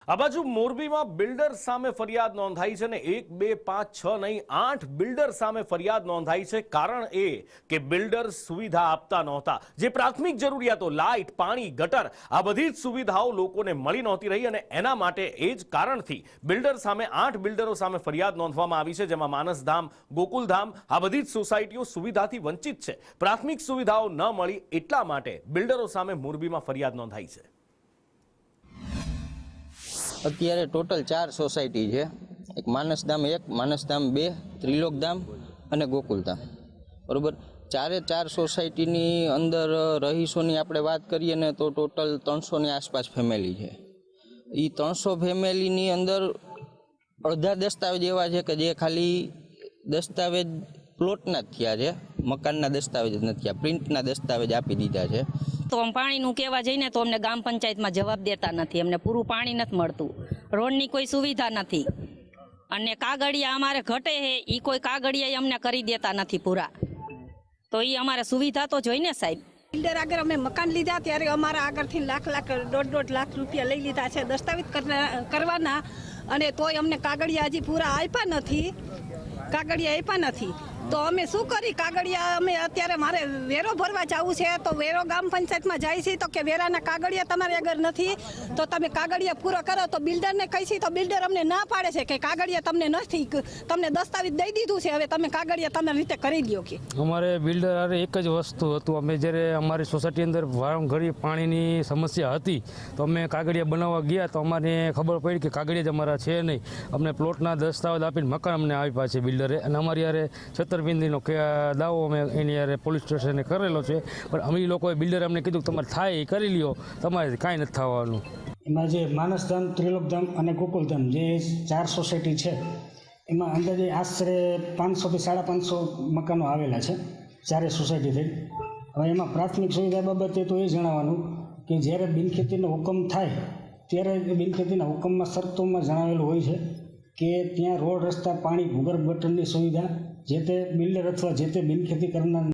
આ બાજુ મોરબીમાં બિલ્ડર સામે ફરિયાદ નોંધાઈ છે ને 1, 2, 5, 6 નહીં 8 બિલ્ડર સામે ફરિયાદ નોંધાઈ છે। કારણ એ કે બિલ્ડર સુવિધા આપતા નહોતા। જે પ્રાથમિક જરૂરિયાતો લાઇટ, પાણી, ગટર આ બધી જ સુવિધાઓ લોકોને મળી નહોતી રહી અને એના માટે એ જ કારણથી બિલ્ડર સામે 8 બિલ્ડરો સામે ફરિયાદ નોંધવામાં આવી છે, જેમાં માનસધામ, ગોકુલધામ આ બધી જ સોસાયટીઓ સુવિધાથી વંચિત છે। પ્રાથમિક સુવિધાઓ ન મળી એટલા માટે બિલ્ડરો સામે મોરબીમાં ફરિયાદ નોંધાઈ છે। અત્યારે ટોટલ 4 સોસાયટી છે। એક માનસધામ 1, માનસધામ 2, ત્રિલોકધામ અને ગોકુલધામ, બરોબર। 4 સોસાયટીની અંદર રહીશોની આપણે વાત કરીએ ને તો ટોટલ 300ની આસપાસ ફેમિલી છે। એ 300 ફેમિલીની અંદર અડધા દસ્તાવેજ એવા છે કે જે ખાલી દસ્તાવેજ પ્લોટના જ થયા છે, મકાનના દસ્તાવેજ જ નથી થયા, પ્રિન્ટના દસ્તાવેજ આપી દીધા છે। તો પાણીનું કહેવા જઈને તો અમને ગામ પંચાયતમાં જવાબ દેતા નથી, અમને પૂરું પાણી નથી મળતું, રોડની કોઈ સુવિધા નથી અને કાગળિયા અમારે ઘટે છે એ કોઈ કાગળિયા અમને કરી દેતા નથી પૂરા। તો એ અમારે સુવિધા તો જોઈને સાહેબ। બિલ્ડર આગળ અમે મકાન લીધા ત્યારે અમારા આગળથી લાખ 1.5 લાખ રૂપિયા લઈ લીધા છે દસ્તાવેજ કરવાના, અને તોય અમને કાગળિયા હજી પૂરા આપ્યા નથી। તો અમે શું કરી? કાગળિયા અમે અત્યારે મારે વેરો ભરવા જવું છે તો વેરો ગામ પંચાયતમાં જાય છે તો કે વેરાના કાગળિયા તમારે આગળ નથી તો તમે કાગળિયા પૂરો કરો। તો બિલ્ડરને કહી છે તો બિલ્ડર અમને ના પાડે છે કે કાગળિયા તમને નથી, તમને દસ્તાવેજ દઈ દીધું છે, હવે તમે કાગળિયા તમારી રીતે કરી લ્યો કે। અમારે બિલ્ડર અરે એક જ વસ્તુ હતું, અમે જ્યારે અમારી સોસાયટી અંદર વારંઘડી પાણીની સમસ્યા હતી તો અમે કાગળિયા બનાવવા ગયા તો અમારે ખબર પડી કે કાગળિયા જ અમારા છે નહીં। અમને પ્લોટના દસ્તાવેજ આપીને મકાન અમને આપ્યા છે બિલ્ડરે, અને અમારી યારે છેતરપિંડીનો દાવો અમે એની યારે પોલીસ સ્ટેશને કરેલો છે, પણ અમે લોકોએ બિલ્ડરે અમને કીધું કે તમારે થાય એ કરી લ્યો, તમારે કાંઈ નથી થવાનું। એમાં જે માનસધામ, ત્રિલોકધામ અને ગોકુલધામ જે 4 સોસાયટી છે એમાં અંદાજે આશરે 500 થી 550 મકાનો આવેલા છે 4 સોસાયટીથી। હવે એમાં પ્રાથમિક સુવિધા બાબતે તો એ જણાવવાનું કે જ્યારે બિનખેતીનો હુકમ થાય ત્યારે બિનખેતીના હુકમમાં શરતોમાં જણાવેલું હોય છે કે ત્યાં રોડ, રસ્તા, પાણી, ભૂગર્ભ ગટરની સુવિધા જે તે બિલ્ડર અથવા જે તે બિનખેતી કરનાર